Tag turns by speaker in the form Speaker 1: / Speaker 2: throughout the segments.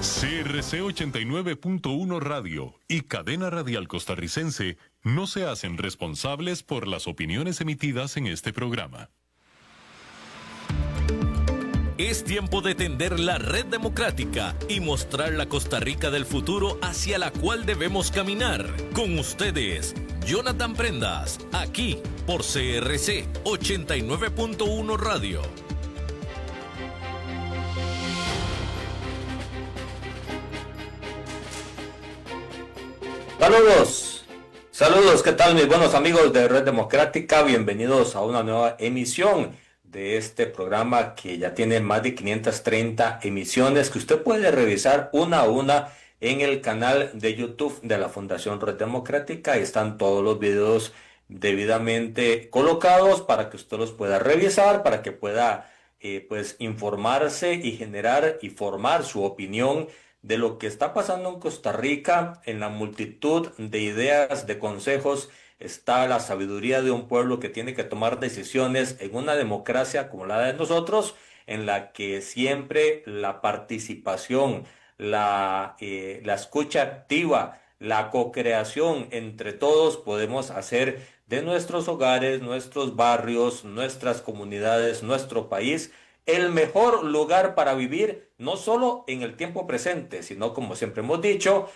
Speaker 1: CRC 89.1 Radio y Cadena Radial Costarricense no se hacen responsables por las opiniones emitidas en este programa.
Speaker 2: Es tiempo de tender la red democrática y mostrar la Costa Rica del futuro hacia la cual debemos caminar. Con ustedes, Jonathan Prendas, aquí por CRC 89.1 Radio.
Speaker 3: Saludos, ¿qué tal mis buenos amigos de Red Democrática? Bienvenidos a una nueva emisión de este programa que ya tiene más de 530 emisiones que usted puede revisar una a una en el canal de YouTube de la Fundación Red Democrática. Ahí están todos los videos debidamente colocados para que usted los pueda revisar, para que pueda informarse y generar y formar su opinión de lo que está pasando en Costa Rica. En la multitud de ideas, de consejos, está la sabiduría de un pueblo que tiene que tomar decisiones en una democracia como la de nosotros, en la que siempre la participación, la escucha activa, la co-creación entre todos podemos hacer de nuestros hogares, nuestros barrios, nuestras comunidades, nuestro país, el mejor lugar para vivir, no solo en el tiempo presente, sino, como siempre hemos dicho,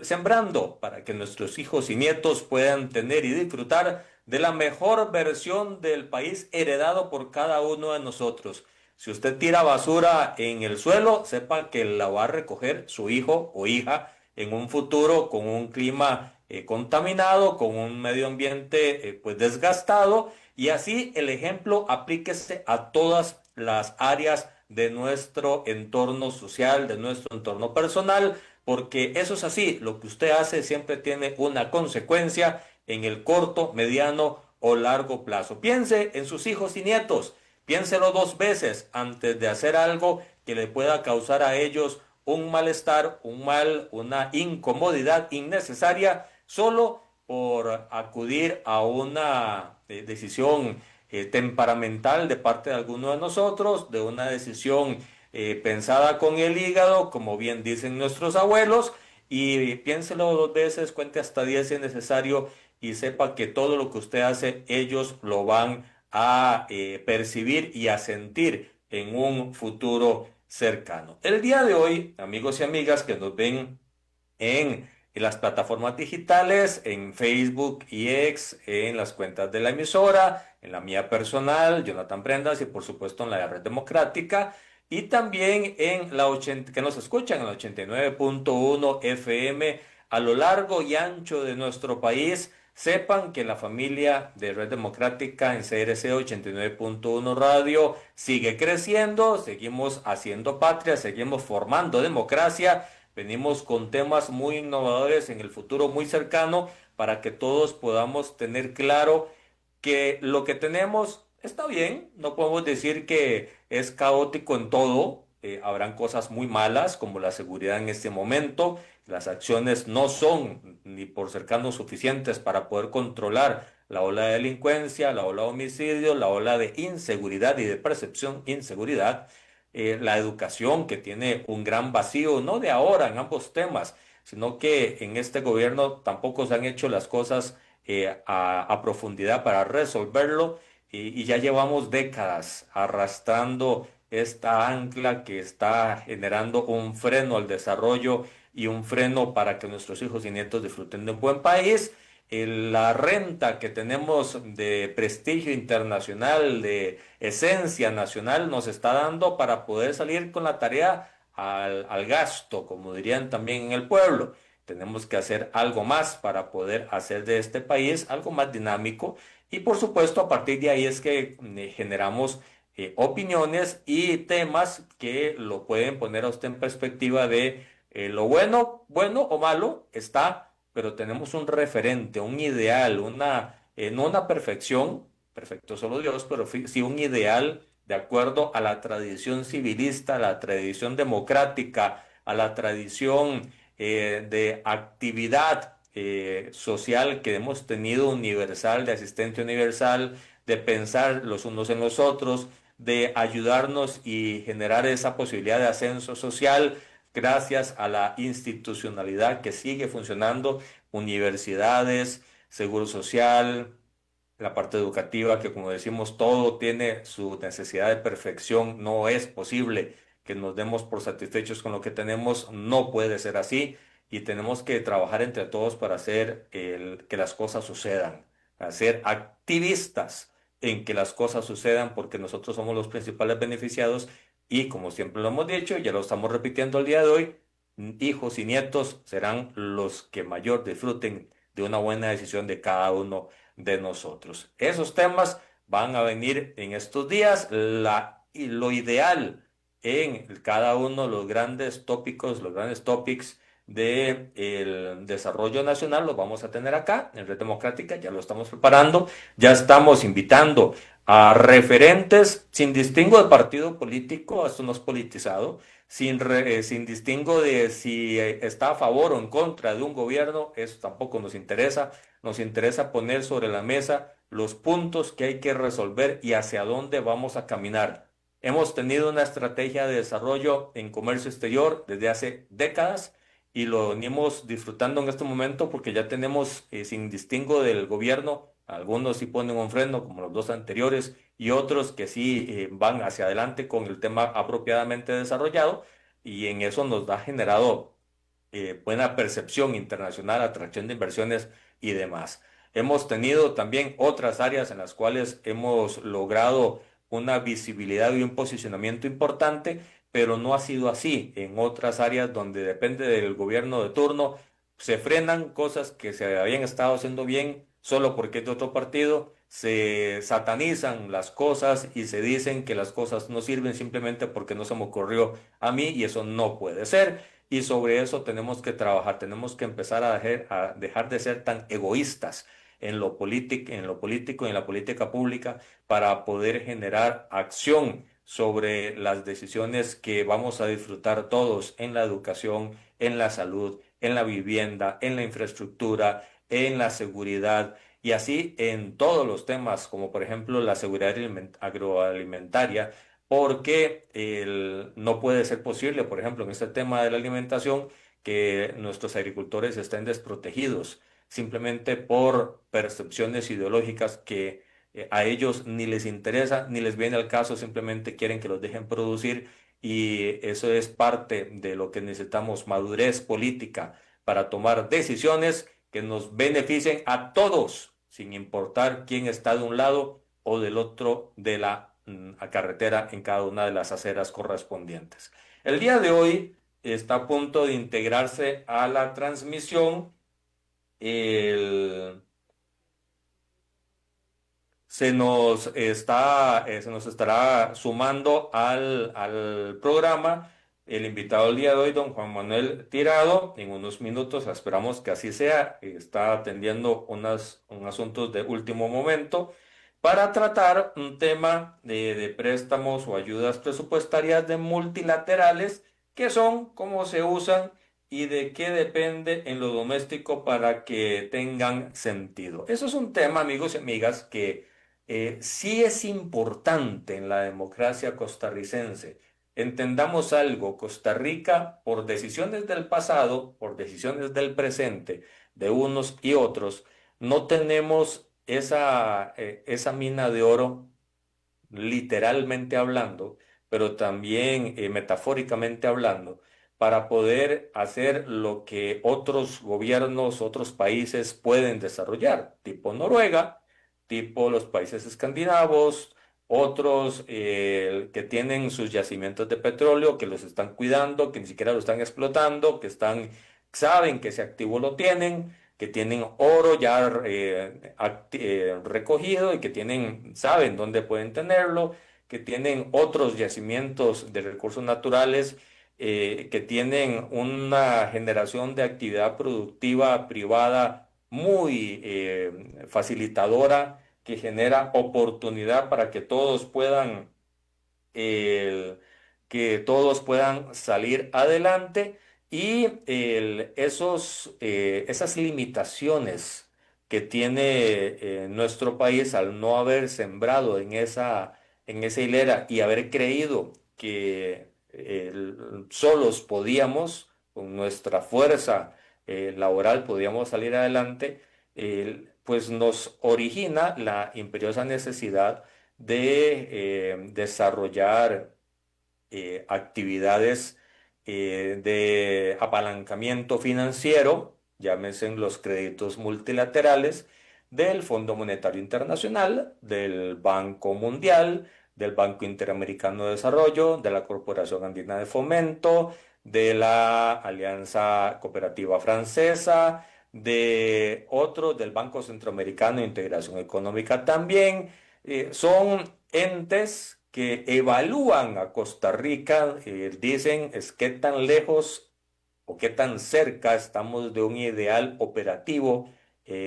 Speaker 3: sembrando para que nuestros hijos y nietos puedan tener y disfrutar de la mejor versión del país heredado por cada uno de nosotros. Si usted tira basura en el suelo, sepa que la va a recoger su hijo o hija en un futuro con un clima contaminado, con un medio ambiente desgastado, y así el ejemplo aplíquese a todas las áreas de nuestro entorno social, de nuestro entorno personal, porque eso es así, lo que usted hace siempre tiene una consecuencia en el corto, mediano o largo plazo. Piense en sus hijos y nietos, piénselo 2 veces antes de hacer algo que le pueda causar a ellos un malestar, un mal, una incomodidad innecesaria, solo por acudir a una decisión temperamental de parte de alguno de nosotros, de una decisión pensada con el hígado, como bien dicen nuestros abuelos. Y piénselo 2 veces, cuente hasta 10 si es necesario, y sepa que todo lo que usted hace, ellos lo van a percibir y a sentir en un futuro cercano. El día de hoy, amigos y amigas que nos ven en las plataformas digitales, en Facebook y X, en las cuentas de la emisora, en la mía personal, Jonathan Prendas, y por supuesto en la de Red Democrática, y también en que nos escuchan en la 89.1 FM a lo largo y ancho de nuestro país. Sepan que la familia de Red Democrática en CRC 89.1 Radio sigue creciendo, seguimos haciendo patria, seguimos formando democracia. Venimos con temas muy innovadores en el futuro muy cercano para que todos podamos tener claro que lo que tenemos está bien. No podemos decir que es caótico en todo. Habrán cosas muy malas como la seguridad en este momento. Las acciones no son ni por cercanos suficientes para poder controlar la ola de delincuencia, la ola de homicidio, la ola de inseguridad y de percepción de inseguridad. La educación, que tiene un gran vacío, no de ahora en ambos temas, sino que en este gobierno tampoco se han hecho las cosas a profundidad para resolverlo, y ya llevamos décadas arrastrando esta ancla que está generando un freno al desarrollo y un freno para que nuestros hijos y nietos disfruten de un buen país. La renta que tenemos de prestigio internacional, de esencia nacional, nos está dando para poder salir con la tarea al gasto, como dirían también en el pueblo. Tenemos que hacer algo más para poder hacer de este país algo más dinámico, y por supuesto a partir de ahí es que generamos opiniones y temas que lo pueden poner a usted en perspectiva de lo bueno, bueno o malo está, pero tenemos un referente, un ideal, no una perfección, perfecto solo Dios, pero sí un ideal de acuerdo a la tradición civilista, a la tradición democrática, a la tradición de actividad social que hemos tenido universal, de asistencia universal, de pensar los unos en los otros, de ayudarnos y generar esa posibilidad de ascenso social, gracias a la institucionalidad que sigue funcionando, universidades, seguro social, la parte educativa, que como decimos, todo tiene su necesidad de perfección. No es posible que nos demos por satisfechos con lo que tenemos, no puede ser así y tenemos que trabajar entre todos para hacer que las cosas sucedan, a ser activistas en que las cosas sucedan porque nosotros somos los principales beneficiados y como siempre lo hemos dicho, ya lo estamos repitiendo el día de hoy, hijos y nietos serán los que mayor disfruten de una buena decisión de cada uno de nosotros. Esos temas van a venir en estos días. Y lo ideal en cada uno de los grandes tópicos, los grandes topics del desarrollo nacional, los vamos a tener acá en Red Democrática, ya lo estamos preparando, ya estamos invitando a referentes sin distingo de partido político, esto no es politizado, sin distingo de si está a favor o en contra de un gobierno, eso tampoco nos interesa. Nos interesa poner sobre la mesa los puntos que hay que resolver y hacia dónde vamos a caminar. Hemos tenido una estrategia de desarrollo en comercio exterior desde hace décadas y lo venimos disfrutando en este momento porque ya tenemos, sin distingo del gobierno, algunos sí ponen un freno, como los dos anteriores, y otros que sí van hacia adelante con el tema apropiadamente desarrollado, y en eso nos ha generado buena percepción internacional, atracción de inversiones y demás. Hemos tenido también otras áreas en las cuales hemos logrado una visibilidad y un posicionamiento importante, pero no ha sido así en otras áreas donde depende del gobierno de turno. Se frenan cosas que se habían estado haciendo bien solo porque es de otro partido, se satanizan las cosas y se dicen que las cosas no sirven simplemente porque no se me ocurrió a mí y eso no puede ser. Y sobre eso tenemos que trabajar, tenemos que empezar a dejar de ser tan egoístas en lo político y en la política pública para poder generar acción sobre las decisiones que vamos a disfrutar todos en la educación, en la salud, en la vivienda, en la infraestructura, en la seguridad y así en todos los temas, como por ejemplo la seguridad agroalimentaria, porque no puede ser posible, por ejemplo, en este tema de la alimentación, que nuestros agricultores estén desprotegidos simplemente por percepciones ideológicas que a ellos ni les interesa, ni les viene al caso, simplemente quieren que los dejen producir y eso es parte de lo que necesitamos, madurez política para tomar decisiones que nos beneficien a todos, sin importar quién está de un lado o del otro de la carretera en cada una de las aceras correspondientes. El día de hoy está a punto de integrarse a la transmisión el se nos estará sumando al programa el invitado del día de hoy, don Juan Manuel Tirado. En unos minutos, esperamos que así sea. Está atendiendo unos asuntos de último momento para tratar un tema de préstamos o ayudas presupuestarias de multilaterales, que son, cómo se usan y de qué depende en lo doméstico para que tengan sentido. Eso es un tema, amigos y amigas, que sí es importante en la democracia costarricense. Entendamos algo, Costa Rica, por decisiones del pasado, por decisiones del presente, de unos y otros, no tenemos esa mina de oro, literalmente hablando, pero también metafóricamente hablando, para poder hacer lo que otros gobiernos, otros países pueden desarrollar, tipo Noruega, tipo los países escandinavos, otros que tienen sus yacimientos de petróleo, que los están cuidando, que ni siquiera lo están explotando, saben que ese activo lo tienen, que tienen oro ya recogido y que saben dónde pueden tenerlo, que tienen otros yacimientos de recursos naturales, que tienen una generación de actividad productiva privada muy facilitadora, que genera oportunidad para eh, que todos puedan salir adelante y esas limitaciones que tiene nuestro país al no haber sembrado en esa hilera y haber creído que solos podíamos, con nuestra fuerza laboral, podíamos salir adelante, pues nos origina la imperiosa necesidad de desarrollar actividades de apalancamiento financiero, llámense los créditos multilaterales, del Fondo Monetario Internacional, del Banco Mundial, del Banco Interamericano de Desarrollo, de la Corporación Andina de Fomento, de la Alianza Cooperativa Francesa, de otros, del Banco Centroamericano de Integración Económica también. Son entes que evalúan a Costa Rica, dicen es qué tan lejos o qué tan cerca estamos de un ideal operativo,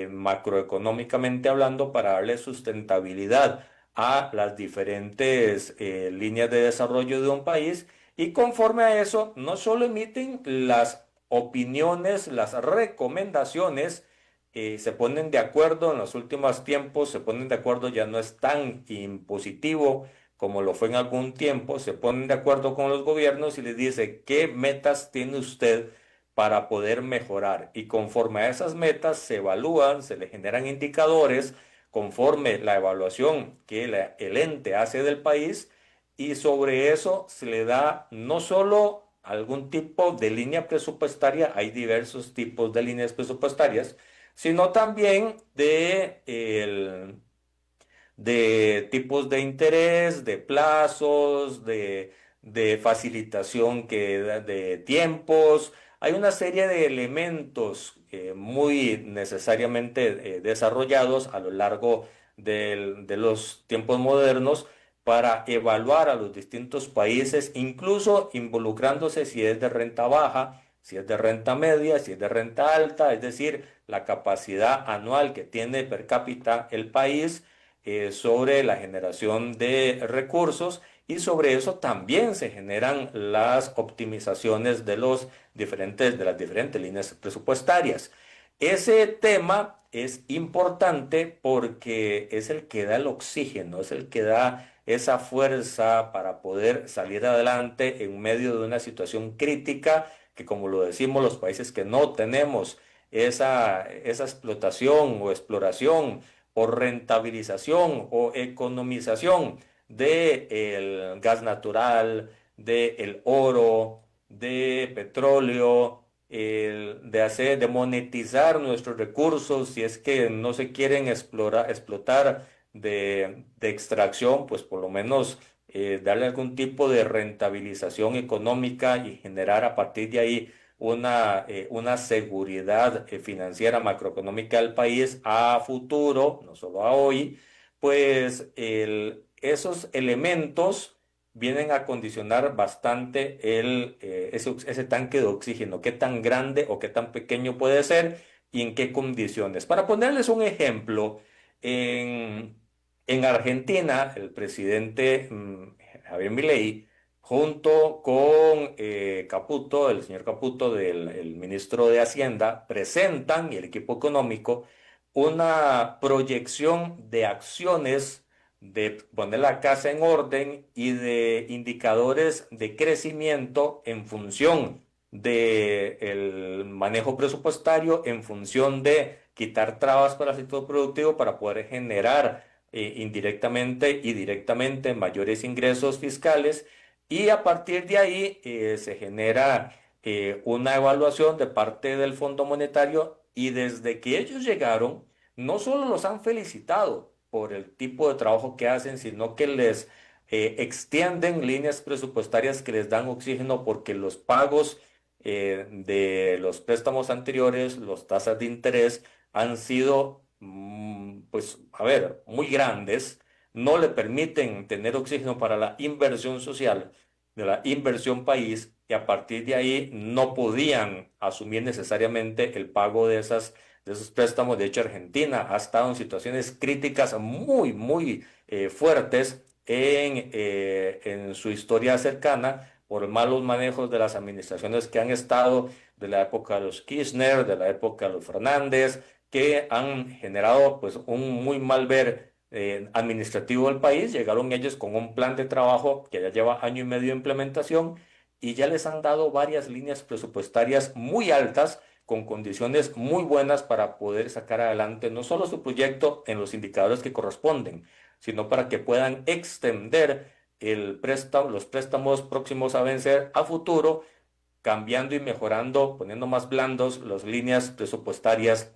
Speaker 3: macroeconómicamente hablando, para darle sustentabilidad a las diferentes líneas de desarrollo de un país. Y conforme a eso, no solo emiten las opiniones, las recomendaciones, se ponen de acuerdo en los últimos tiempos, se ponen de acuerdo, ya no es tan impositivo como lo fue en algún tiempo, se ponen de acuerdo con los gobiernos y les dice qué metas tiene usted para poder mejorar. Y conforme a esas metas se evalúan, se le generan indicadores conforme la evaluación que el ente hace del país, y sobre eso se le da no solo algún tipo de línea presupuestaria, hay diversos tipos de líneas presupuestarias, sino también de tipos de interés, de plazos, de facilitación de tiempos. Hay una serie de elementos muy necesariamente desarrollados a lo largo de los tiempos modernos para evaluar a los distintos países, incluso involucrándose si es de renta baja, si es de renta media, si es de renta alta, es decir, la capacidad anual que tiene per cápita el país sobre la generación de recursos, y sobre eso también se generan las optimizaciones de de las diferentes líneas presupuestarias. Ese tema es importante porque es el que da el oxígeno, es el que da esa fuerza para poder salir adelante en medio de una situación crítica que, como lo decimos, los países que no tenemos esa explotación o exploración o rentabilización o economización del gas natural, del oro, de petróleo, de monetizar nuestros recursos, si es que no se quieren explotar de extracción, pues por lo menos darle algún tipo de rentabilización económica y generar a partir de ahí una seguridad financiera macroeconómica del país a futuro, no solo a hoy. Pues esos elementos vienen a condicionar bastante ese tanque de oxígeno, qué tan grande o qué tan pequeño puede ser y en qué condiciones. Para ponerles un ejemplo, en, en Argentina, el presidente Javier Milei, junto con Caputo, el señor Caputo, el ministro de Hacienda, presentan, y el equipo económico, una proyección de acciones de poner la casa en orden y de indicadores de crecimiento en función del manejo presupuestario, en función de quitar trabas para el sector productivo para poder generar indirectamente y directamente mayores ingresos fiscales, y a partir de ahí se genera una evaluación de parte del Fondo Monetario, y desde que ellos llegaron no solo los han felicitado por el tipo de trabajo que hacen, sino que les extienden líneas presupuestarias que les dan oxígeno, porque los pagos de los préstamos anteriores, las tasas de interés, han sido, pues, a ver, muy grandes, no le permiten tener oxígeno para la inversión social, de la inversión país, y a partir de ahí no podían asumir necesariamente el pago de esos préstamos. De hecho, Argentina ha estado en situaciones críticas muy, muy fuertes en su historia cercana por malos manejos de las administraciones que han estado, de la época de los Kirchner, de la época de los Fernández, que han generado pues un muy mal ver administrativo del país. Llegaron ellos con un plan de trabajo que ya lleva año y medio de implementación, y ya les han dado varias líneas presupuestarias muy altas con condiciones muy buenas para poder sacar adelante no solo su proyecto en los indicadores que corresponden, sino para que puedan extender los préstamos próximos a vencer a futuro, cambiando y mejorando, poniendo más blandos las líneas presupuestarias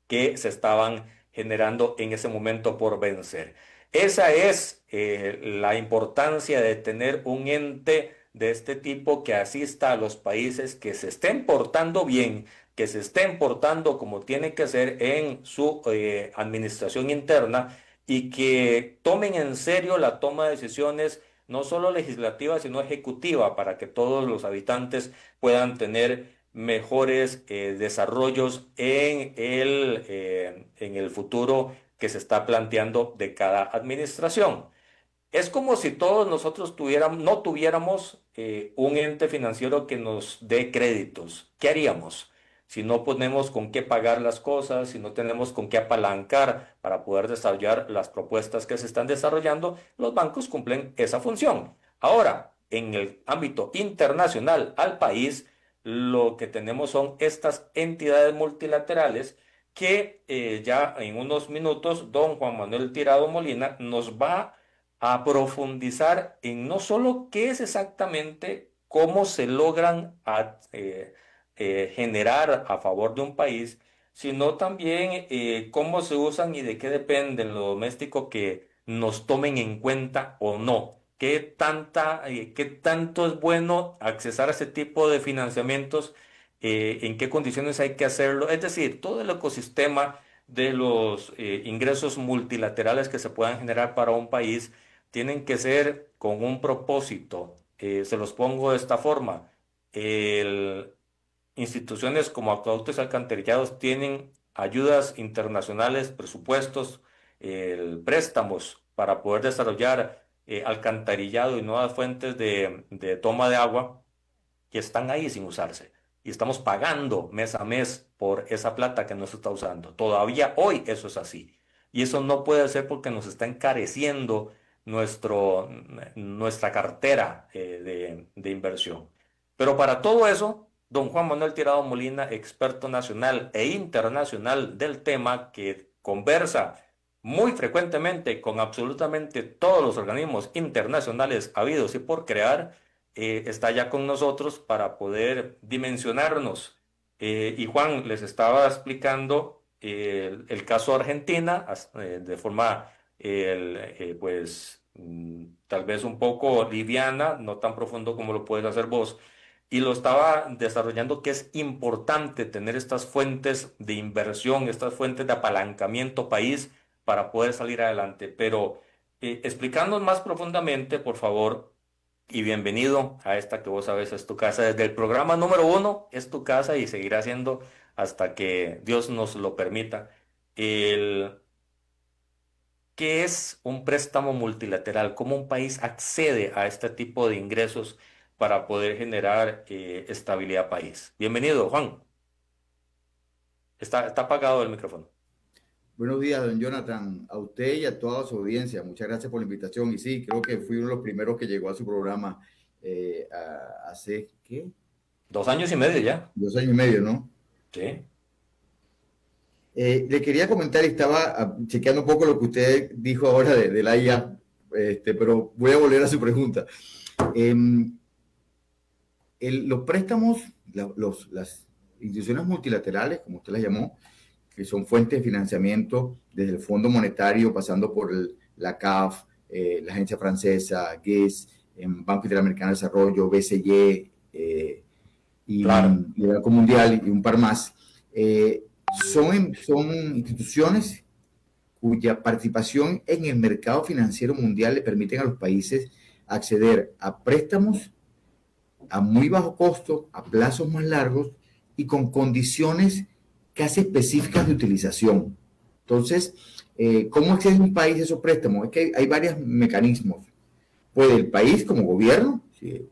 Speaker 3: que se estaban generando en ese momento por vencer. Esa es la importancia de tener un ente de este tipo que asista a los países que se estén portando bien, que se estén portando como tiene que ser en su administración interna y que tomen en serio la toma de decisiones no solo legislativa, sino ejecutiva, para que todos los habitantes puedan tener mejores desarrollos en el futuro que se está planteando de cada administración. Es como si todos nosotros no tuviéramos un ente financiero que nos dé créditos. ¿Qué haríamos? Si no ponemos con qué pagar las cosas, si no tenemos con qué apalancar para poder desarrollar las propuestas que se están desarrollando, los bancos cumplen esa función. Ahora, en el ámbito internacional al país, lo que tenemos son estas entidades multilaterales que ya en unos minutos don Juan Manuel Tirado Molina nos va a profundizar en no solo qué es exactamente, cómo se logran generar a favor de un país, sino también cómo se usan y de qué depende en lo doméstico que nos tomen en cuenta o no. ¿Qué tanto es bueno accesar a ese tipo de financiamientos? ¿En qué condiciones hay que hacerlo? Es decir, todo el ecosistema de los ingresos multilaterales que se puedan generar para un país tienen que ser con un propósito. Se los pongo de esta forma. Instituciones como Acueductos y Alcantarillados tienen ayudas internacionales, presupuestos, préstamos para poder desarrollar alcantarillado y nuevas fuentes de toma de agua que están ahí sin usarse. Y estamos pagando mes a mes por esa plata que no se está usando. Todavía hoy eso es así. Y eso no puede ser porque nos está encareciendo nuestra cartera de inversión. Pero para todo eso, don Juan Manuel Tirado Molina, experto nacional e internacional del tema, que conversa muy frecuentemente con absolutamente todos los organismos internacionales habidos y por crear, está ya con nosotros para poder dimensionarnos. Y Juan les estaba explicando el caso Argentina de forma tal vez un poco liviana, no tan profundo como lo puedes hacer vos, y lo estaba desarrollando que es importante tener estas fuentes de inversión, estas fuentes de apalancamiento país para poder salir adelante. Pero explicándonos más profundamente, por favor, y bienvenido a esta que vos sabes es tu casa. Desde el programa número 1 es tu casa y seguirá siendo hasta que Dios nos lo permita. ¿Qué es un préstamo multilateral? ¿Cómo un país accede a este tipo de ingresos para poder generar estabilidad país? Bienvenido, Juan. Está apagado el micrófono.
Speaker 4: Buenos días, don Jonathan, a usted y a toda su audiencia. Muchas gracias por la invitación. Y sí, creo que fui uno de los primeros que llegó a su programa hace, ¿qué?
Speaker 3: 2 años y medio ya.
Speaker 4: 2 años y medio, ¿no?
Speaker 3: Sí.
Speaker 4: Le quería comentar, y estaba chequeando un poco lo que usted dijo ahora de la IA, pero voy a volver a su pregunta. Los préstamos, las instituciones multilaterales, como usted las llamó, que son fuentes de financiamiento desde el Fondo Monetario, pasando por la CAF, la Agencia Francesa, GIES, Banco Interamericano de Desarrollo, BCE, y el Banco Mundial y un par más, son instituciones cuya participación en el mercado financiero mundial le permiten a los países acceder a préstamos a muy bajo costo, a plazos más largos y con condiciones casi específicas de utilización. Entonces, ¿cómo accede un país a esos préstamos? Es que hay varios mecanismos. Puede el país como gobierno, ¿sí?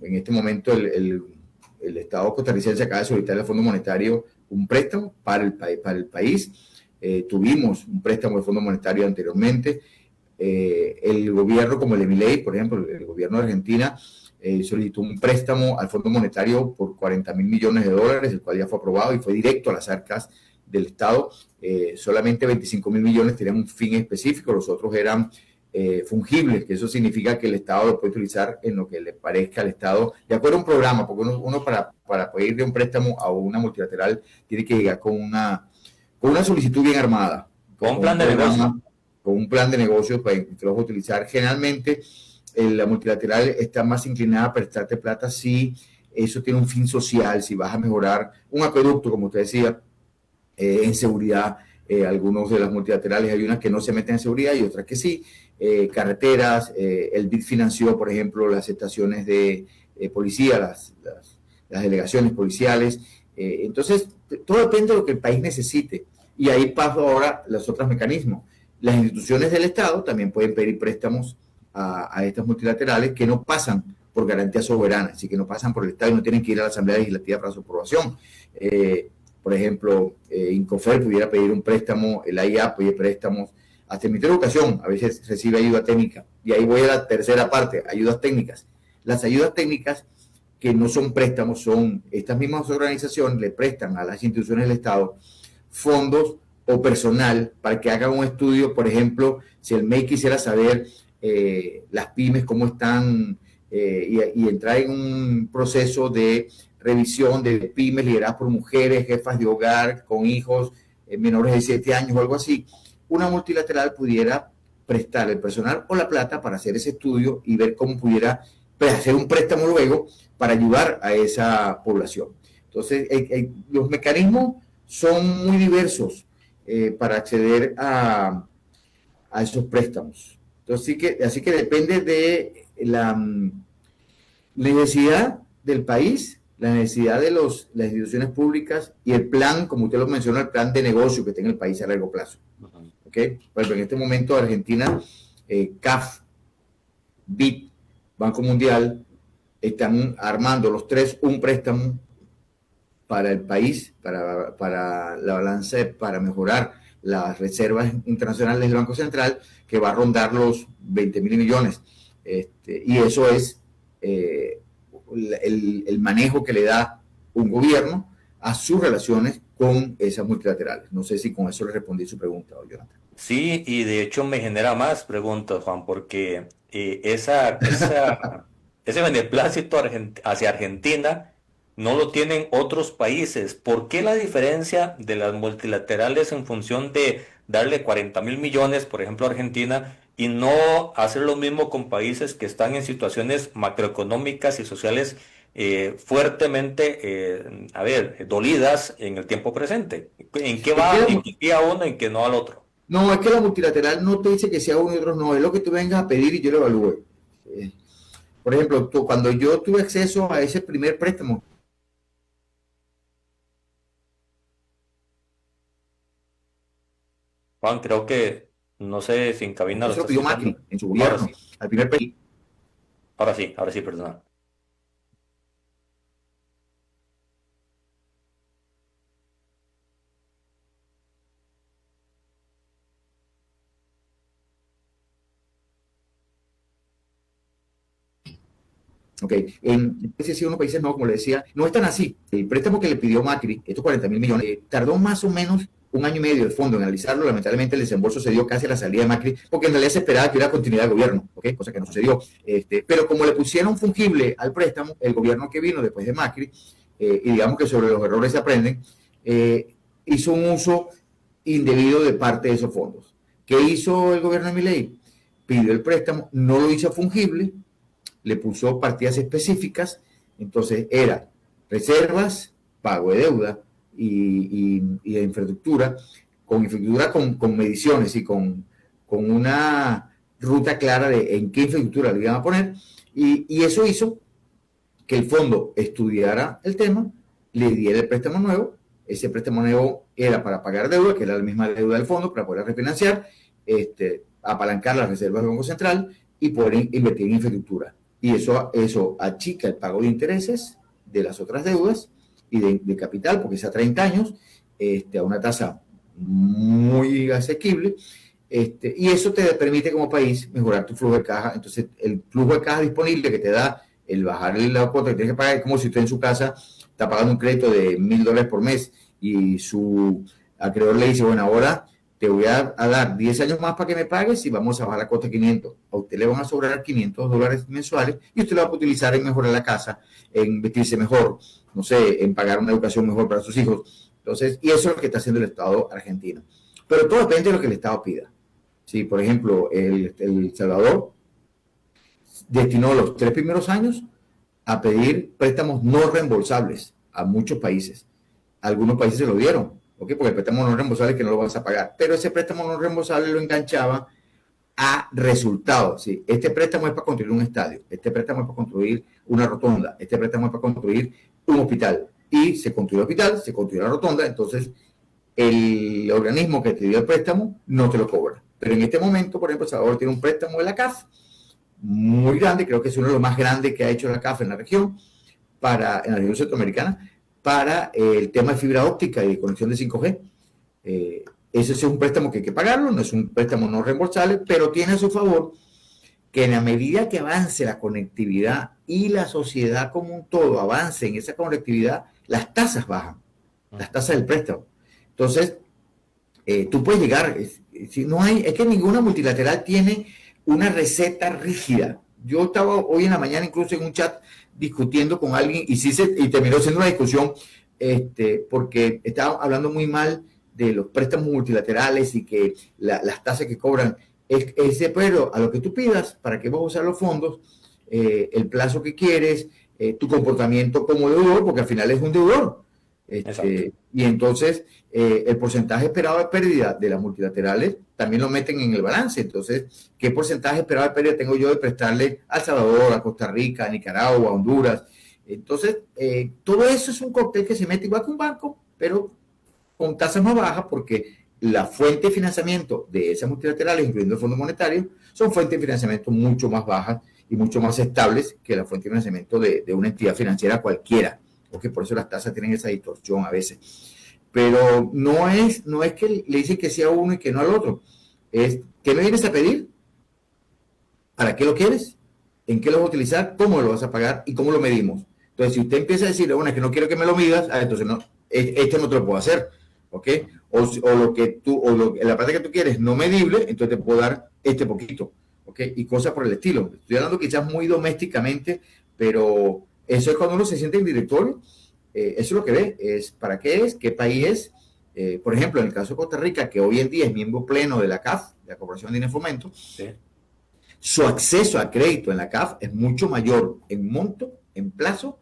Speaker 4: En este momento el Estado costarricense acaba de solicitar al Fondo Monetario un préstamo para el país. Tuvimos un préstamo del Fondo Monetario anteriormente. El gobierno como el Milei, por ejemplo, el gobierno de Argentina, solicitó un préstamo al Fondo Monetario por $40 mil millones, el cual ya fue aprobado y fue directo a las arcas del Estado. Solamente 25 mil millones tenían un fin específico, los otros eran fungibles, que eso significa que el Estado lo puede utilizar en lo que le parezca al Estado, de acuerdo a un programa, porque uno para pedirle un préstamo a una multilateral tiene que llegar con una solicitud bien armada.
Speaker 3: Con un plan de negocio.
Speaker 4: Con un plan de negocio para que lo vas a utilizar. Generalmente, la multilateral está más inclinada a prestarte plata si eso tiene un fin social, si vas a mejorar un acueducto, como usted decía, en seguridad. Algunos de las multilaterales hay unas que no se meten en seguridad y otras que sí. Carreteras, el BID financió, por ejemplo, las estaciones de policía, las delegaciones policiales. Entonces, todo depende de lo que el país necesite. Y ahí paso ahora los otros mecanismos. Las instituciones del Estado también pueden pedir préstamos a estas multilaterales que no pasan por garantía soberana, así que no pasan por el Estado y no tienen que ir a la Asamblea Legislativa para su aprobación. Por ejemplo, Incofer pudiera pedir un préstamo, el AIA pide préstamos, hasta el Ministerio de Educación a veces recibe ayuda técnica. Y ahí voy a la tercera parte, ayudas técnicas. Las ayudas técnicas que no son préstamos, son estas mismas organizaciones le prestan a las instituciones del Estado fondos o personal para que hagan un estudio. Por ejemplo, si el MEI quisiera saber las pymes cómo están y entrar en un proceso de revisión de pymes lideradas por mujeres, jefas de hogar, con hijos menores de 7 años o algo así, una multilateral pudiera prestar el personal o la plata para hacer ese estudio y ver cómo pudiera hacer un préstamo luego para ayudar a esa población. Entonces, los mecanismos son muy diversos para acceder a esos préstamos. Entonces, así que depende de la necesidad del país, la necesidad de las instituciones públicas y el plan, como usted lo mencionó, el plan de negocio que tenga el país a largo plazo. ¿Okay? Bueno, en este momento Argentina, CAF, BID, Banco Mundial, están armando los tres un préstamo para el país, para la balanza, para mejorar las reservas internacionales del Banco Central, que va a rondar los 20 mil millones. Y eso es el manejo que le da un gobierno a sus relaciones con esas multilaterales. No sé si con eso le respondí su pregunta, Jonathan.
Speaker 3: Sí, y de hecho me genera más preguntas, Juan, porque ese beneplácito hacia Argentina no lo tienen otros países. ¿Por qué la diferencia de las multilaterales en función de darle 40 mil millones, por ejemplo, a Argentina, y no hacer lo mismo con países que están en situaciones macroeconómicas y sociales fuertemente, dolidas en el tiempo presente? ¿En qué va? ¿En qué a uno, en qué no al otro?
Speaker 4: No, es que la multilateral no te dice que sea uno y otro no, es lo que tú vengas a pedir y yo lo evalúe. Por ejemplo, cuando yo tuve acceso a ese primer préstamo,
Speaker 3: Juan, creo que, no sé si en cabina
Speaker 4: eso lo pidió Macri en su gobierno,
Speaker 3: Ahora sí.
Speaker 4: al primer país.
Speaker 3: Ahora sí, perdón.
Speaker 4: Ok, en unos países no, como le decía, no es tan así. El préstamo que le pidió Macri, estos 40 mil millones, tardó más o menos 1 año y medio el fondo en analizarlo. Lamentablemente el desembolso se dio casi a la salida de Macri, porque en realidad se esperaba que hubiera continuidad de gobierno, ¿okay? Cosa que no sucedió. Pero como le pusieron fungible al préstamo, el gobierno que vino después de Macri, y digamos que sobre los errores se aprenden, hizo un uso indebido de parte de esos fondos. ¿Qué hizo el gobierno de Milei? Pidió el préstamo, no lo hizo fungible, le puso partidas específicas, entonces era reservas, pago de deuda y de infraestructura, con mediciones y con una ruta clara de en qué infraestructura le iban a poner, y eso hizo que el fondo estudiara el tema, le diera el préstamo nuevo. Ese préstamo nuevo era para pagar deuda, que era la misma deuda del fondo, para poder refinanciar, apalancar las reservas del Banco Central y poder invertir en infraestructura. Y eso achica el pago de intereses de las otras deudas y de capital, porque es a 30 años, a una tasa muy asequible, y eso te permite como país mejorar tu flujo de caja. Entonces, el flujo de caja disponible que te da el bajar la cuota que tienes que pagar es como si usted en su casa está pagando un crédito de $1,000 por mes y su acreedor le dice, bueno, ahora te voy a dar 10 años más para que me pagues y vamos a bajar la cuota de 500. A usted le van a sobrar $500 mensuales y usted lo va a utilizar en mejorar la casa, en vestirse mejor, no sé, en pagar una educación mejor para sus hijos. Entonces, y eso es lo que está haciendo el Estado argentino. Pero todo depende de lo que el Estado pida. Sí, por ejemplo, el Salvador destinó los 3 primeros años a pedir préstamos no reembolsables a muchos países. Algunos países se lo dieron, ¿ok? Porque el préstamo no reembolsable es que no lo vas a pagar. Pero ese préstamo no reembolsable lo enganchaba a resultados. ¿Sí? Este préstamo es para construir un estadio, este préstamo es para construir una rotonda, este préstamo es para construir un hospital. Y se construyó el hospital, se construyó la rotonda, entonces el organismo que te dio el préstamo no te lo cobra. Pero en este momento, por ejemplo, El Salvador tiene un préstamo de la CAF muy grande, creo que es uno de los más grandes que ha hecho la CAF en la región, en la región centroamericana, para el tema de fibra óptica y de conexión de 5G. Ese es un préstamo que hay que pagarlo, no es un préstamo no reembolsable, pero tiene a su favor que en la medida que avance la conectividad y la sociedad como un todo avance en esa conectividad, las tasas bajan, las tasas del préstamo. Entonces, tú puedes llegar, es que ninguna multilateral tiene una receta rígida. Yo estaba hoy en la mañana incluso en un chat discutiendo con alguien y terminó siendo una discusión porque estaba hablando muy mal de los préstamos multilaterales y que las tasas que cobran es pero a lo que tú pidas, para que vas a usar los fondos, el plazo que quieres, tu comportamiento como deudor, porque al final es un deudor. Y entonces el porcentaje esperado de pérdida de las multilaterales también lo meten en el balance. Entonces, ¿qué porcentaje esperado de pérdida tengo yo de prestarle a El Salvador, a Costa Rica, a Nicaragua, a Honduras? Entonces, todo eso es un cóctel que se mete igual que un banco, pero con tasas más bajas, porque la fuente de financiamiento de esas multilaterales, incluyendo el Fondo Monetario, son fuentes de financiamiento mucho más bajas y mucho más estables que la fuente de financiamiento de una entidad financiera cualquiera. Porque por eso las tasas tienen esa distorsión a veces. Pero no es que le dicen que sí a uno y que no al otro. Es, ¿qué me vienes a pedir? ¿Para qué lo quieres? ¿En qué lo vas a utilizar? ¿Cómo lo vas a pagar? ¿Y cómo lo medimos? Entonces, si usted empieza a decir, bueno, es que no quiero que me lo midas, entonces no, no te lo puedo hacer, ¿ok? La plata que tú quieres no medible, entonces te puedo dar poquito, ¿ok? Y cosas por el estilo. Estoy hablando quizás muy domésticamente, pero eso es cuando uno se siente en directorio, eso es lo que ve, es para qué es, qué país es. Por ejemplo, en el caso de Costa Rica, que hoy en día es miembro pleno de la CAF, de la Corporación de Fomento, sí, su acceso a crédito en la CAF es mucho mayor en monto, en plazo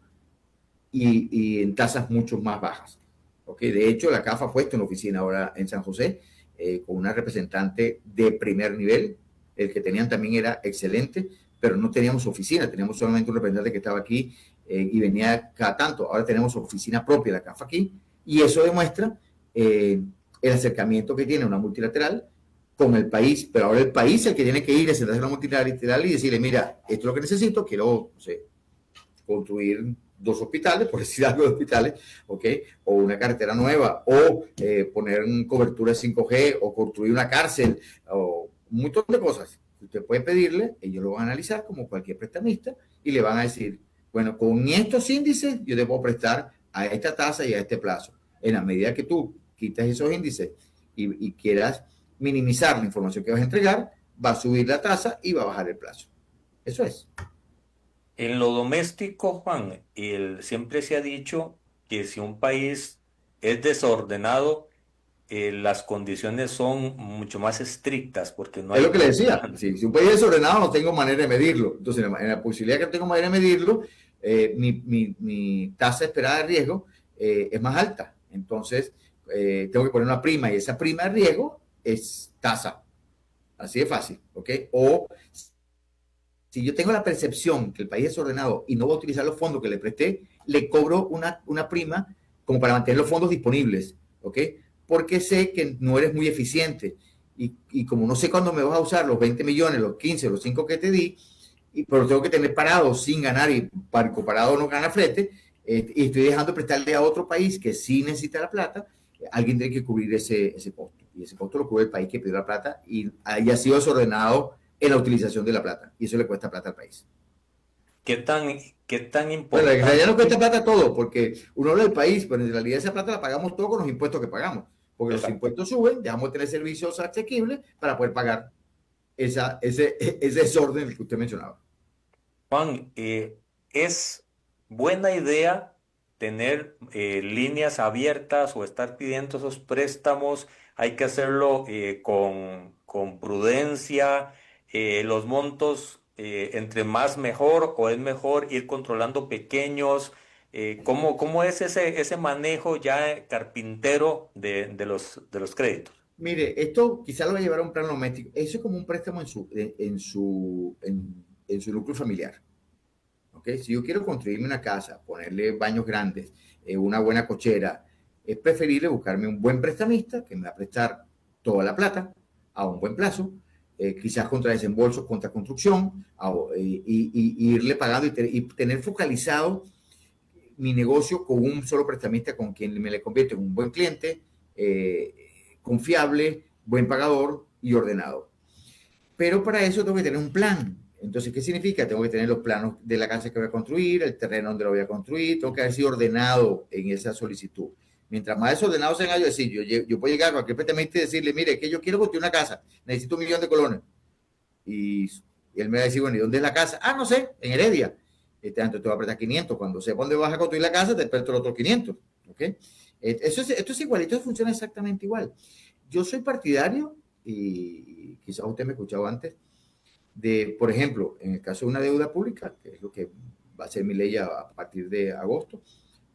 Speaker 4: y en tasas mucho más bajas. ¿Okay? De hecho, la CAF ha puesto una oficina ahora en San José con una representante de primer nivel. El que tenían también era excelente, pero no teníamos oficina, teníamos solamente un representante que estaba aquí y venía cada tanto. Ahora tenemos oficina propia de la CAF aquí, y eso demuestra el acercamiento que tiene una multilateral con el país, pero ahora el país es el que tiene que ir a sentarse a la multilateral y decirle, mira, esto es lo que necesito, quiero, no sé, construir 2 hospitales, por decir algo de hospitales, ¿ok? O una carretera nueva, o poner cobertura 5G, o construir una cárcel, o un montón de cosas. Usted puede pedirle, ellos lo van a analizar como cualquier prestamista y le van a decir, bueno, con estos índices yo te puedo prestar a esta tasa y a este plazo. En la medida que tú quitas esos índices y quieras minimizar la información que vas a entregar, va a subir la tasa y va a bajar el plazo. Eso es.
Speaker 3: En lo doméstico, Juan, siempre se ha dicho que si un país es desordenado, las condiciones son mucho más estrictas porque no hay...
Speaker 4: Es lo que le decía, si un país es desordenado no tengo manera de medirlo. Entonces, en la posibilidad que tengo manera de medirlo, mi tasa esperada de riesgo es más alta. Entonces, tengo que poner una prima y esa prima de riesgo es tasa. Así de fácil, ¿ok? O si yo tengo la percepción que el país es ordenado y no voy a utilizar los fondos que le presté, le cobro una prima como para mantener los fondos disponibles, ¿ok? Porque sé que no eres muy eficiente y como no sé cuándo me vas a usar los 20 millones, los 15, los 5 que te di, pero tengo que tener parado sin ganar y barco parado no gana flete, y estoy dejando prestarle a otro país que sí necesita la plata, alguien tiene que cubrir ese costo. Y ese costo lo cubre el país que pidió la plata y haya sido desordenado en la utilización de la plata. Y eso le cuesta plata al país.
Speaker 3: ¿Qué tan, qué tan
Speaker 4: Bueno, en realidad no cuesta
Speaker 3: importante?
Speaker 4: plata todo, porque uno habla del país, pero en realidad esa plata la pagamos todo con los impuestos que pagamos. Porque los
Speaker 3: Exacto.
Speaker 4: impuestos suben, dejamos de tener servicios asequibles para poder pagar ese desorden que usted mencionaba.
Speaker 3: Juan, ¿es buena idea tener líneas abiertas o estar pidiendo esos préstamos? Hay que hacerlo con prudencia. Los montos, entre más mejor o es mejor ir controlando pequeños. ¿Cómo es ese manejo ya carpintero de los créditos?
Speaker 4: Mire, esto quizá lo va a llevar a un plano doméstico. Eso es como un préstamo en su núcleo familiar. ¿Okay? Si yo quiero construirme una casa, ponerle baños grandes, una buena cochera, es preferible buscarme un buen prestamista que me va a prestar toda la plata a un buen plazo, quizás contra desembolsos, contra construcción, y irle pagando y tener focalizado mi negocio con un solo prestamista con quien me le convierto en un buen cliente, confiable, buen pagador y ordenado. Pero para eso tengo que tener un plan. Entonces, ¿qué significa? Tengo que tener los planos de la casa que voy a construir, el terreno donde lo voy a construir, tengo que haber sido ordenado en esa solicitud. Mientras más desordenado sea, yo decir, yo puedo llegar a cualquier prestamista y decirle, mire, que yo quiero construir una casa, necesito 1 millón de colones. Y él me va a decir, bueno, ¿y dónde es la casa? Ah, no sé, en Heredia. Entonces te va a prestar 500. Cuando sepa dónde vas a construir la casa, te presto los otros 500. ¿Okay? Esto es igualito, funciona exactamente igual. Yo soy partidario, y quizás usted me escuchado antes, de, por ejemplo, en el caso de una deuda pública, que es lo que va a ser mi ley a partir de agosto,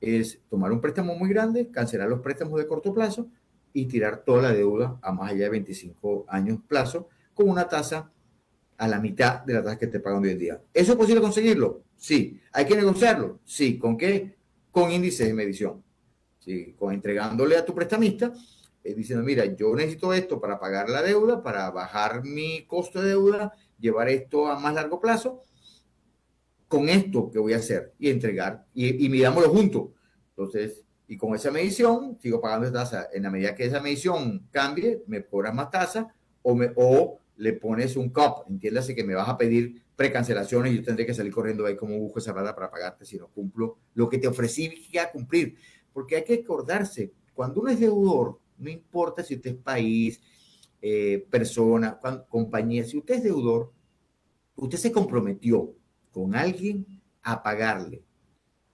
Speaker 4: es tomar un préstamo muy grande, cancelar los préstamos de corto plazo y tirar toda la deuda a más allá de 25 años plazo con una tasa a la mitad de la tasa que esté pagando hoy en día. ¿Eso es posible conseguirlo? Sí. ¿Hay que negociarlo? Sí. ¿Con qué? Con índices de medición. Sí. Con entregándole a tu prestamista, diciendo, mira, yo necesito esto para pagar la deuda, para bajar mi costo de deuda, llevar esto a más largo plazo, con esto que voy a hacer y entregar, y midámoslo juntos. Entonces, y con esa medición, sigo pagando tasa. En la medida que esa medición cambie, me cobras más tasa o le pones un cap, entiéndase que me vas a pedir precancelaciones y yo tendré que salir corriendo ahí como busco esa plata para pagarte si no cumplo lo que te ofrecí a cumplir. Porque hay que acordarse, cuando uno es deudor, no importa si usted es país, persona, compañía, si usted es deudor, usted se comprometió con alguien a pagarle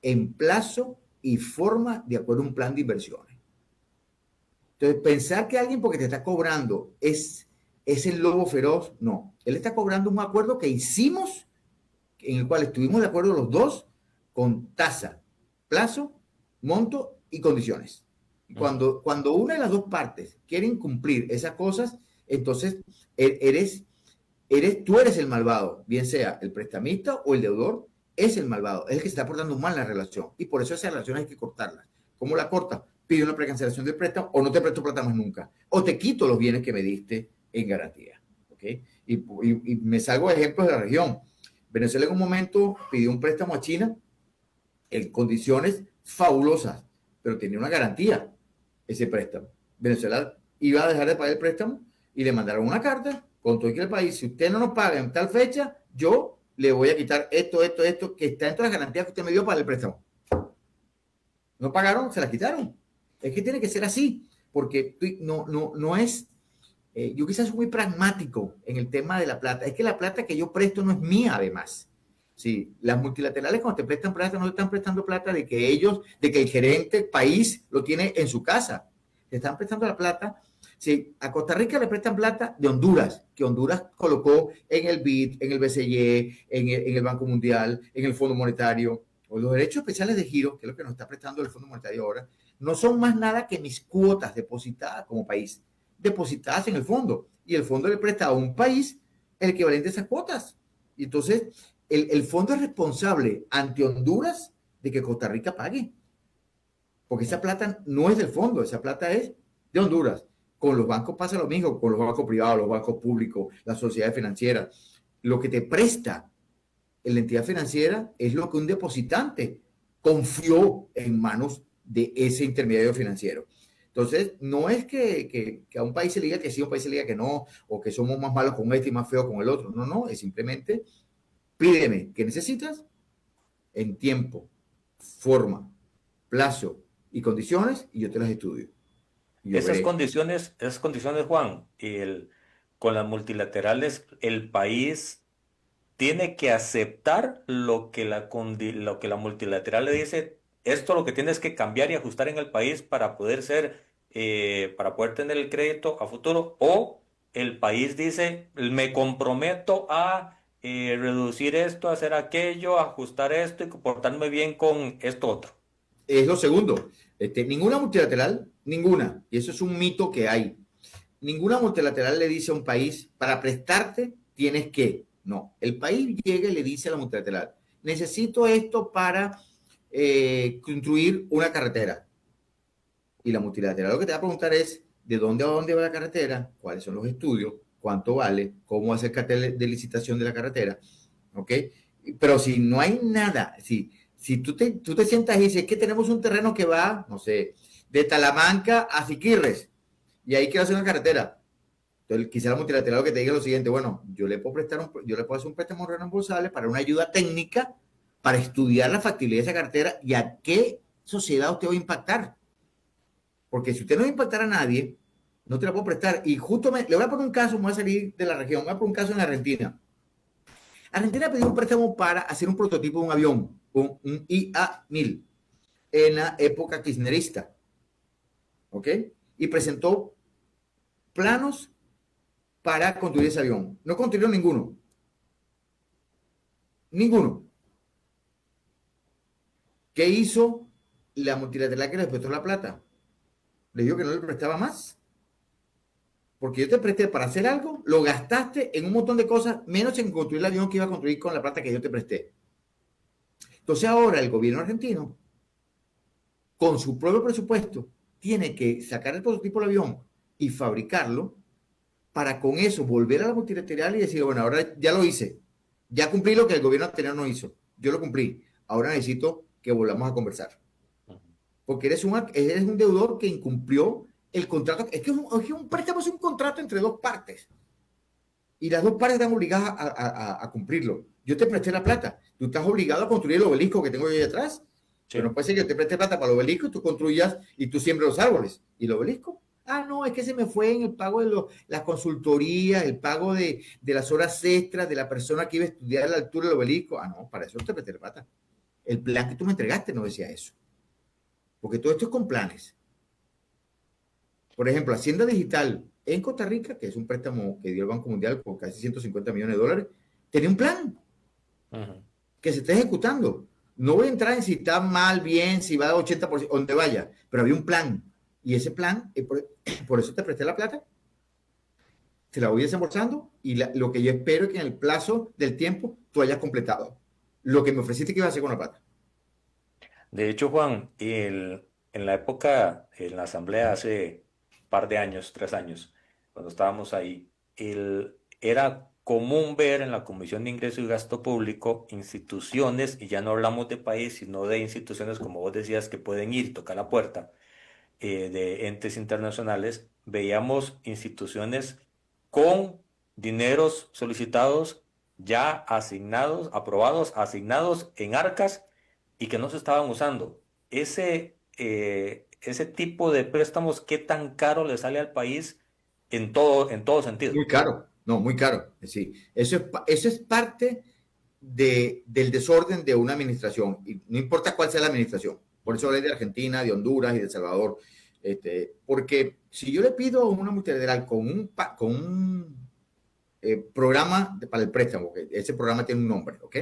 Speaker 4: en plazo y forma de acuerdo a un plan de inversiones. Entonces, pensar que alguien porque te está cobrando es el lobo feroz, no. Él está cobrando un acuerdo que hicimos, en el cual estuvimos de acuerdo los dos, con tasa, plazo, monto y condiciones. Cuando una de las dos partes quieren cumplir esas cosas, entonces tú eres el malvado, bien sea el prestamista o el deudor, es el malvado, es el que se está portando mal en la relación. Y por eso esas relaciones hay que cortarlas. ¿Cómo la cortas? Pide una precancelación del préstamo o no te presto plata más nunca. O te quito los bienes que me diste en garantía. ¿Okay? Y me salgo de ejemplos de la región. Venezuela en un momento pidió un préstamo a China en condiciones fabulosas, pero tenía una garantía ese préstamo. Venezuela iba a dejar de pagar el préstamo y le mandaron una carta con todo el país, si usted no nos paga en tal fecha, yo le voy a quitar esto, que está dentro de las garantías que usted me dio para el préstamo. No pagaron, se las quitaron. Es que tiene que ser así, porque no es, yo quizás soy muy pragmático en el tema de la plata. Es que la plata que yo presto no es mía, además. Sí, las multilaterales cuando te prestan plata, no te están prestando plata de que el gerente país lo tiene en su casa. Te están prestando la plata. Sí, a Costa Rica le prestan plata de Honduras, que Honduras colocó en el BID, en el BCE, en el Banco Mundial, en el Fondo Monetario. O los derechos especiales de giro, que es lo que nos está prestando el Fondo Monetario ahora, no son más nada que mis cuotas depositadas como país, depositadas en el fondo. Y el fondo le presta a un país el equivalente a esas cuotas. Y entonces, el fondo es responsable ante Honduras de que Costa Rica pague. Porque esa plata no es del fondo, esa plata es de Honduras. Con los bancos pasa lo mismo, con los bancos privados, los bancos públicos, las sociedades financieras. Lo que te presta la entidad financiera es lo que un depositante confió en manos de ese intermediario financiero. Entonces, no es que a un país se le diga que sí, a un país se le diga que no, o que somos más malos con este y más feos con el otro. No, es simplemente pídeme qué necesitas en tiempo, forma, plazo y condiciones y yo te las estudio.
Speaker 3: Esas condiciones, Juan, con las multilaterales, el país tiene que aceptar lo que la multilateral le dice, esto lo que tienes que cambiar y ajustar en el país para poder para poder tener el crédito a futuro, o el país dice, me comprometo a reducir esto, hacer aquello, ajustar esto y comportarme bien con esto otro.
Speaker 4: Es lo segundo. Ninguna multilateral, ninguna, y eso es un mito que hay, ninguna multilateral le dice a un país, para prestarte tienes que. No, el país llega y le dice a la multilateral, necesito esto para construir una carretera. Y la multilateral lo que te va a preguntar es, ¿de dónde a dónde va la carretera? ¿Cuáles son los estudios? ¿Cuánto vale? ¿Cómo hacer cartel de licitación de la carretera? ¿Ok? Pero si no hay nada, si tú te sientas y dices que tenemos un terreno que va, no sé, de Talamanca a Siquirres, y ahí quiero hacer una carretera. Entonces, quizá la multilateral lo que te diga es lo siguiente, bueno, yo le puedo hacer un préstamo reembolsable para una ayuda técnica para estudiar la factibilidad de esa carretera y a qué sociedad usted va a impactar. Porque si usted no va a impactar a nadie, no te la puedo prestar. Y justo le voy a poner un caso, me voy a salir de la región, voy a poner un caso en Argentina. Argentina pidió un préstamo para hacer un prototipo de un avión, un IA-1000, en la época kirchnerista. ¿Ok? Y presentó planos para construir ese avión. No construyeron ninguno. Ninguno. ¿Qué hizo la multilateral que les prestó la plata? Le dijo que no le prestaba más. Porque yo te presté para hacer algo, lo gastaste en un montón de cosas, menos en construir el avión que iba a construir con la plata que yo te presté. Entonces ahora el gobierno argentino, con su propio presupuesto, tiene que sacar el prototipo del avión y fabricarlo para con eso volver a la multilateral y decir, bueno, ahora ya lo hice, ya cumplí lo que el gobierno anterior no hizo, yo lo cumplí, ahora necesito que volvamos a conversar. Porque eres un deudor que incumplió el contrato. Es que un préstamo es un contrato entre dos partes. Y las dos partes están obligadas a cumplirlo. Yo te presté la plata. Tú estás obligado a construir el obelisco que tengo yo ahí atrás. Sí. Pero no puede ser que yo te preste plata para el obelisco y tú construyas y tú siembres los árboles. ¿Y el obelisco? Ah, no, es que se me fue en el pago de las consultorías, el pago de las horas extras de la persona que iba a estudiar la altura del obelisco. Ah, no, para eso te presté la plata. El plan que tú me entregaste no decía eso. Porque todo esto es con planes. Por ejemplo, Hacienda Digital en Costa Rica, que es un préstamo que dio el Banco Mundial por casi 150 millones de dólares, tenía un plan que se está ejecutando. No voy a entrar en si está mal, bien, si va a 80%, donde vaya, pero había un plan. Y ese plan, por eso te presté la plata, te la voy desembolsando y lo que yo espero es que en el plazo del tiempo tú hayas completado lo que me ofreciste que ibas a hacer con la plata.
Speaker 3: De hecho, Juan, en la época, en la asamblea hace un par de años, 3 años, cuando estábamos ahí, era común ver en la Comisión de Ingreso y Gasto Público instituciones, y ya no hablamos de país, sino de instituciones, como vos decías, que pueden ir, tocar la puerta, de entes internacionales. Veíamos instituciones con dineros solicitados, ya asignados, aprobados, asignados en arcas, y que no se estaban usando. Ese tipo de préstamos, ¿qué tan caro le sale al país en todo sentido?
Speaker 4: Muy caro, no, muy caro. Sí. Eso es parte del desorden de una administración, y no importa cuál sea la administración. Por eso hablé de Argentina, de Honduras y de El Salvador. Porque si yo le pido a una multilateral con un programa para el préstamo, que ese programa tiene un nombre, ¿ok?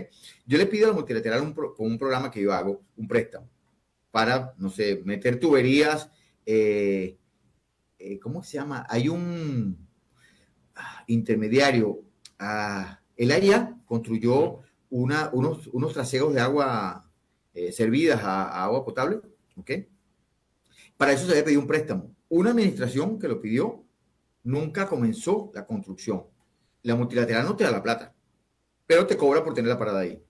Speaker 4: Yo le pido a la multilateral con un programa que yo hago, un préstamo, para, no sé, meter tuberías, ¿cómo se llama? Hay un intermediario, el AIA construyó unos trasegos de agua servidas a agua potable, ¿ok? Para eso se había pedido un préstamo. Una administración que lo pidió nunca comenzó la construcción. La multilateral no te da la plata, pero te cobra por tener la parada ahí.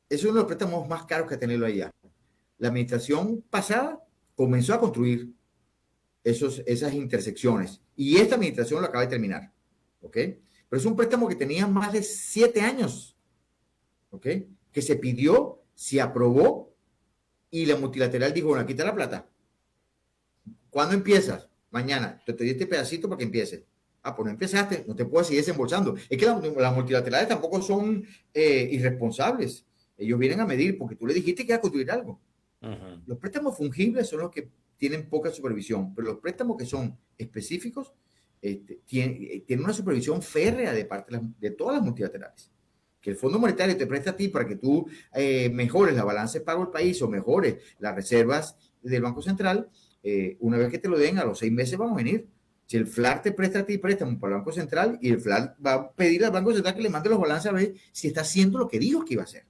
Speaker 4: Es uno de los préstamos más caros que tenerlo allá. La administración pasada comenzó a construir esas intersecciones y esta administración lo acaba de terminar, ¿ok? Pero es un préstamo que tenía más de 7 años, ¿ok? Que se pidió se aprobó y la multilateral dijo, bueno, aquí está la plata. ¿Cuándo empiezas? Mañana. Te di este pedacito para que empieces. Ah, pues no empezaste, no te puedes seguir desembolsando. Es que las multilaterales tampoco son irresponsables. Ellos vienen a medir porque tú le dijiste que iba a construir algo. Los préstamos fungibles son los que tienen poca supervisión, pero los préstamos que son específicos tienen una supervisión férrea de parte de todas las multilaterales. Que el Fondo Monetario te presta a ti para que tú mejores la balanza de pago del país o mejores las reservas del Banco Central, una vez que te lo den, a los 6 meses van a venir. Si el FLAR te presta a ti préstamo para el Banco Central y el FLAR va a pedir al Banco Central que le mande los balances a ver si está haciendo lo que dijo que iba a hacer.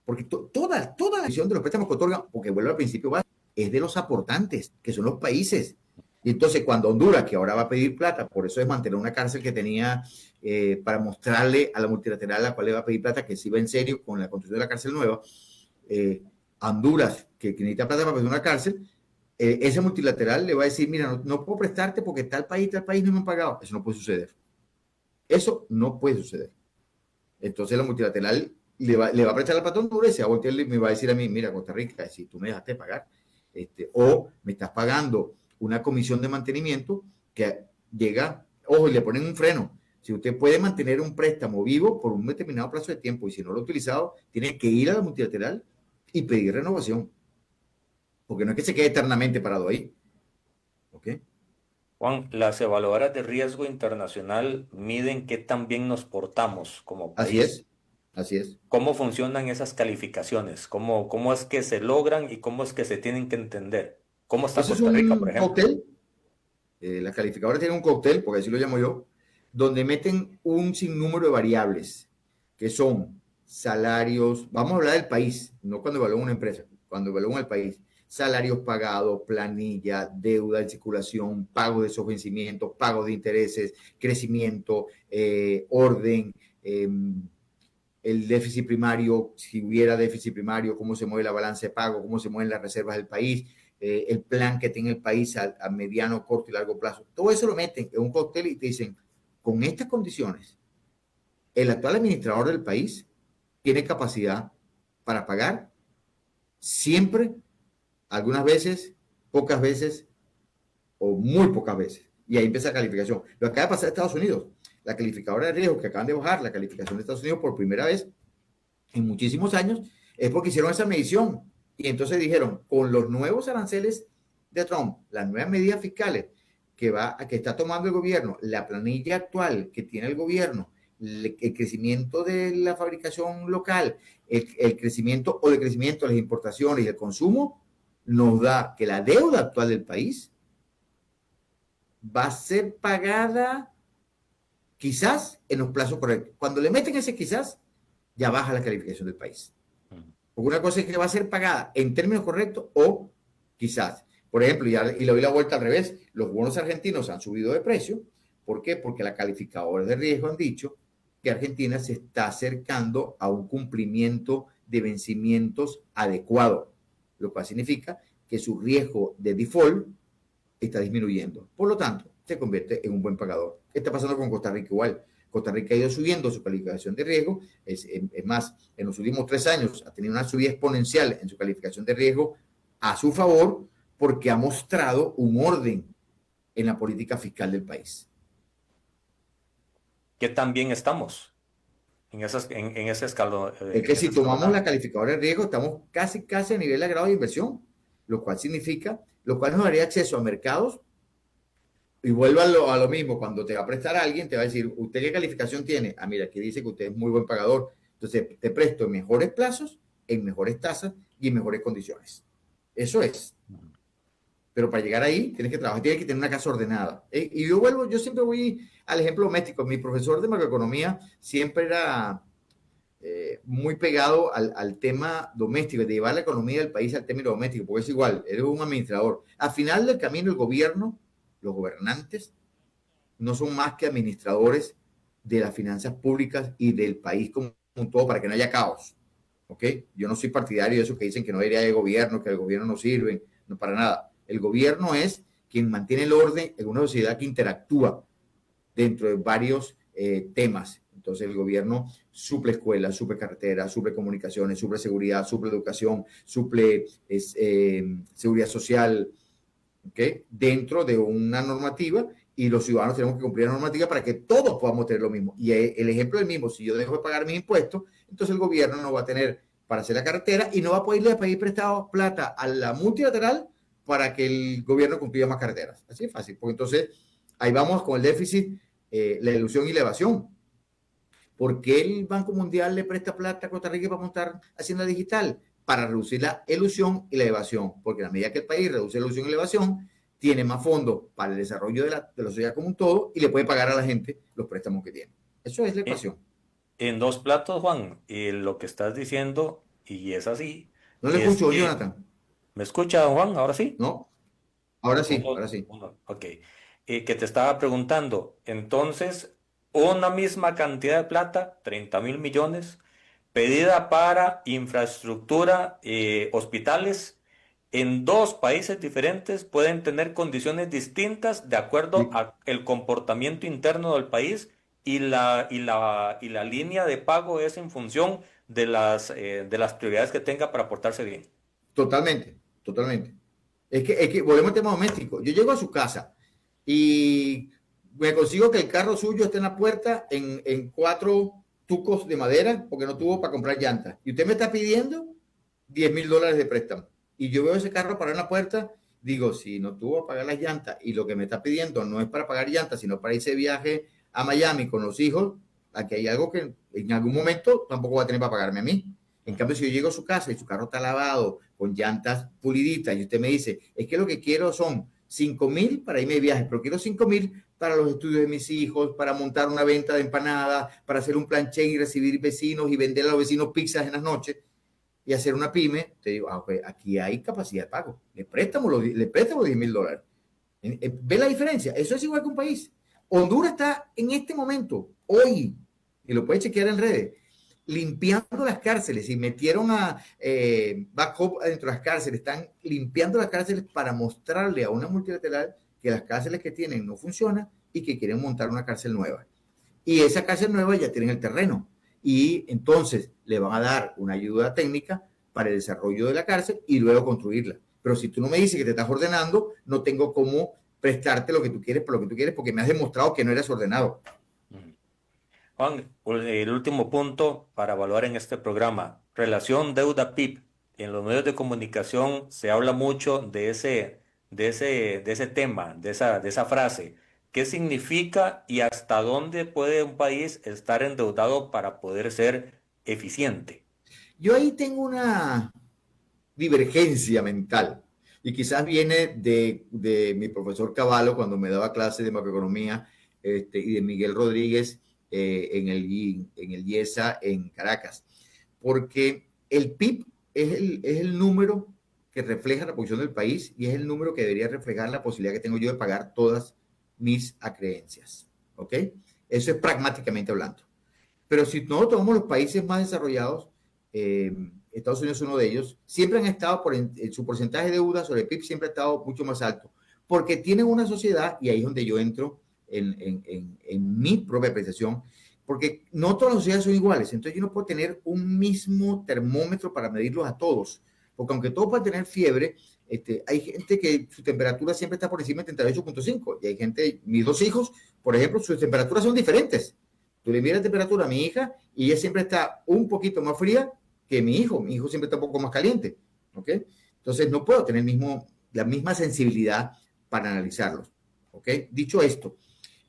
Speaker 4: Porque toda la decisión de los préstamos que otorgan, porque vuelvo al principio, es de los aportantes, que son los países. Y entonces cuando Honduras, que ahora va a pedir plata, por eso es mantener una cárcel que tenía para mostrarle a la multilateral a la cual le va a pedir plata, que se iba en serio con la construcción de la cárcel nueva, Honduras, que necesita plata para pedir una cárcel, ese multilateral le va a decir, mira, no puedo prestarte porque tal país no me han pagado. Eso no puede suceder. Eso no puede suceder. Entonces la multilateral le va a prestar la plata a Honduras y se va a voltear y me va a decir a mí, mira, Costa Rica, si tú me dejaste pagar, o me estás pagando una comisión de mantenimiento que llega, ojo, y le ponen un freno. Si usted puede mantener un préstamo vivo por un determinado plazo de tiempo y si no lo ha utilizado, tiene que ir a la multilateral y pedir renovación. Porque no es que se quede eternamente parado ahí. ¿Ok?
Speaker 3: Juan, las evaluadoras de riesgo internacional miden qué tan bien nos portamos como país.
Speaker 4: Así es. Así es.
Speaker 3: ¿Cómo funcionan esas calificaciones? ¿Cómo es que se logran y cómo es que se tienen que entender? ¿Cómo está
Speaker 4: Eso
Speaker 3: Costa Rica,
Speaker 4: es
Speaker 3: por
Speaker 4: un
Speaker 3: ejemplo?
Speaker 4: cóctel. Las calificadoras tienen un cóctel, porque así lo llamo yo, donde meten un sinnúmero de variables, que son salarios, vamos a hablar del país, no cuando evalúan una empresa, cuando evalúan el país, salarios pagados, planilla, deuda en circulación, pago de esos vencimientos, pago de intereses, crecimiento, orden, el déficit primario, si hubiera déficit primario, cómo se mueve la balanza de pago, cómo se mueven las reservas del país, el plan que tiene el país a mediano, corto y largo plazo. Todo eso lo meten en un cóctel y te dicen, con estas condiciones, el actual administrador del país tiene capacidad para pagar siempre, algunas veces, pocas veces o muy pocas veces. Y ahí empieza la calificación. Lo acaba de pasar en Estados Unidos. La calificadora de riesgo que acaban de bajar, la calificación de Estados Unidos por primera vez en muchísimos años, es porque hicieron esa medición. Y entonces dijeron, con los nuevos aranceles de Trump, las nuevas medidas fiscales que está tomando el gobierno, la planilla actual que tiene el gobierno, el crecimiento de la fabricación local, el crecimiento o decrecimiento de las importaciones y el consumo, nos da que la deuda actual del país va a ser pagada quizás en los plazos correctos. Cuando le meten ese quizás, ya baja la calificación del país. Porque una cosa es que va a ser pagada en términos correctos o quizás. Por ejemplo, y le doy la vuelta al revés, los bonos argentinos han subido de precio. ¿Por qué? Porque la calificadora de riesgo han dicho que Argentina se está acercando a un cumplimiento de vencimientos adecuado, lo cual significa que su riesgo de default está disminuyendo. Por lo tanto, se convierte en un buen pagador. ¿Qué está pasando con Costa Rica? Igual. Costa Rica ha ido subiendo su calificación de riesgo. Es más, en los últimos 3 años ha tenido una subida exponencial en su calificación de riesgo a su favor porque ha mostrado un orden en la política fiscal del país.
Speaker 3: ¿Qué tan bien estamos en ese escalón?
Speaker 4: Es que si tomamos la calificadora de riesgo, estamos casi a nivel de grado de inversión, lo cual nos daría acceso a mercados. Y vuelvo a lo mismo, cuando te va a prestar a alguien, te va a decir, ¿usted qué calificación tiene? Ah, mira, aquí dice que usted es muy buen pagador. Entonces, te presto en mejores plazos, en mejores tasas y en mejores condiciones. Eso es. Pero para llegar ahí, tienes que trabajar, tienes que tener una casa ordenada. Y yo siempre voy al ejemplo doméstico. Mi profesor de macroeconomía siempre era muy pegado al tema doméstico, de llevar la economía del país al término doméstico, porque es igual, eres un administrador. Al final del camino, el gobierno, los gobernantes, no son más que administradores de las finanzas públicas y del país como un todo para que no haya caos. ¿Ok? Yo no soy partidario de esos que dicen que no debería haber gobierno, que el gobierno no sirve, no para nada. El gobierno es quien mantiene el orden en una sociedad que interactúa dentro de varios temas. Entonces el gobierno suple escuelas, suple carreteras, suple comunicaciones, suple seguridad, suple educación, suple seguridad social, ¿okay? Dentro de una normativa, y los ciudadanos tenemos que cumplir la normativa para que todos podamos tener lo mismo. Y el ejemplo es el mismo: si yo dejo de pagar mis impuestos, entonces el gobierno no va a tener para hacer la carretera y no va a poderle pedir prestado plata a la multilateral para que el gobierno construya más carreteras. Así es fácil, porque entonces ahí vamos con el déficit, la ilusión y la evasión. ¿Por qué el Banco Mundial le presta plata a Costa Rica para montar Hacienda Digital? Para reducir la ilusión y la evasión, porque a la medida que el país reduce la ilusión y la evasión, tiene más fondos para el desarrollo de la sociedad como un todo y le puede pagar a la gente los préstamos que tiene. Eso es la ecuación.
Speaker 3: En dos platos, Juan, lo que estás diciendo, y es así.
Speaker 4: No le escucho, Jonathan.
Speaker 3: ¿Me escucha, Juan? ¿Ahora sí?
Speaker 4: No, ahora sí, ahora sí.
Speaker 3: Ok. Que te estaba preguntando, entonces, una misma cantidad de plata, 30.000 millones, pedida para infraestructura, hospitales, en dos países diferentes pueden tener condiciones distintas de acuerdo al comportamiento interno del país, y la línea de pago es en función de las prioridades que tenga para portarse bien.
Speaker 4: Totalmente, totalmente. Es que volvemos al tema doméstico. Yo llego a su casa y me consigo que el carro suyo está en la puerta en 4 tucos de madera porque no tuvo para comprar llantas. Y usted me está pidiendo $10,000 de préstamo. Y yo veo ese carro parado en la puerta, digo, si no tuvo para pagar las llantas y lo que me está pidiendo no es para pagar llantas, sino para irse de viaje a Miami con los hijos, aquí hay algo que en algún momento tampoco va a tener para pagarme a mí. En cambio, si yo llego a su casa y su carro está lavado, con llantas puliditas, y usted me dice, es que lo que quiero son 5,000 para irme de viaje, pero quiero 5,000 para los estudios de mis hijos, para montar una venta de empanadas, para hacer un planché y recibir vecinos y vender a los vecinos pizzas en las noches y hacer una pyme, te digo, okay, aquí hay capacidad de pago. Le préstamo $10,000. ¿Ve la diferencia? Eso es igual que un país. Honduras está en este momento, hoy, y lo puede chequear en redes, limpiando las cárceles, y metieron a backup dentro de las cárceles, están limpiando las cárceles para mostrarle a una multilateral que las cárceles que tienen no funcionan y que quieren montar una cárcel nueva. Y esa cárcel nueva ya tiene el terreno, y entonces le van a dar una ayuda técnica para el desarrollo de la cárcel y luego construirla. Pero si tú no me dices que te estás ordenando, no tengo cómo prestarte lo que tú quieres por lo que tú quieres, porque me has demostrado que no eres ordenado.
Speaker 3: Juan, el último punto para evaluar en este programa, relación deuda-PIB. En los medios de comunicación se habla mucho de ese tema, de esa frase. ¿Qué significa y hasta dónde puede un país estar endeudado para poder ser eficiente?
Speaker 4: Yo ahí tengo una divergencia mental, y quizás viene de mi profesor Cavallo cuando me daba clases de macroeconomía, y de Miguel Rodríguez en el IESA en Caracas, porque el PIB es el número que refleja la posición del país, y es el número que debería reflejar la posibilidad que tengo yo de pagar todas mis acreencias, ¿ok? Eso es pragmáticamente hablando. Pero si nosotros tomamos los países más desarrollados, Estados Unidos es uno de ellos, siempre han estado su porcentaje de deuda sobre el PIB siempre ha estado mucho más alto, porque tienen una sociedad, y ahí es donde yo entro en mi propia apreciación, porque no todas las sociedades son iguales. Entonces yo no puedo tener un mismo termómetro para medirlos a todos, porque aunque todos pueden tener fiebre, hay gente que su temperatura siempre está por encima de 38.5, y hay gente, mis 2 hijos, por ejemplo, sus temperaturas son diferentes. Tú le miras la temperatura a mi hija y ella siempre está un poquito más fría que mi hijo siempre está un poco más caliente, ¿ok? Entonces no puedo tener la misma sensibilidad para analizarlos, ¿ok? Dicho esto,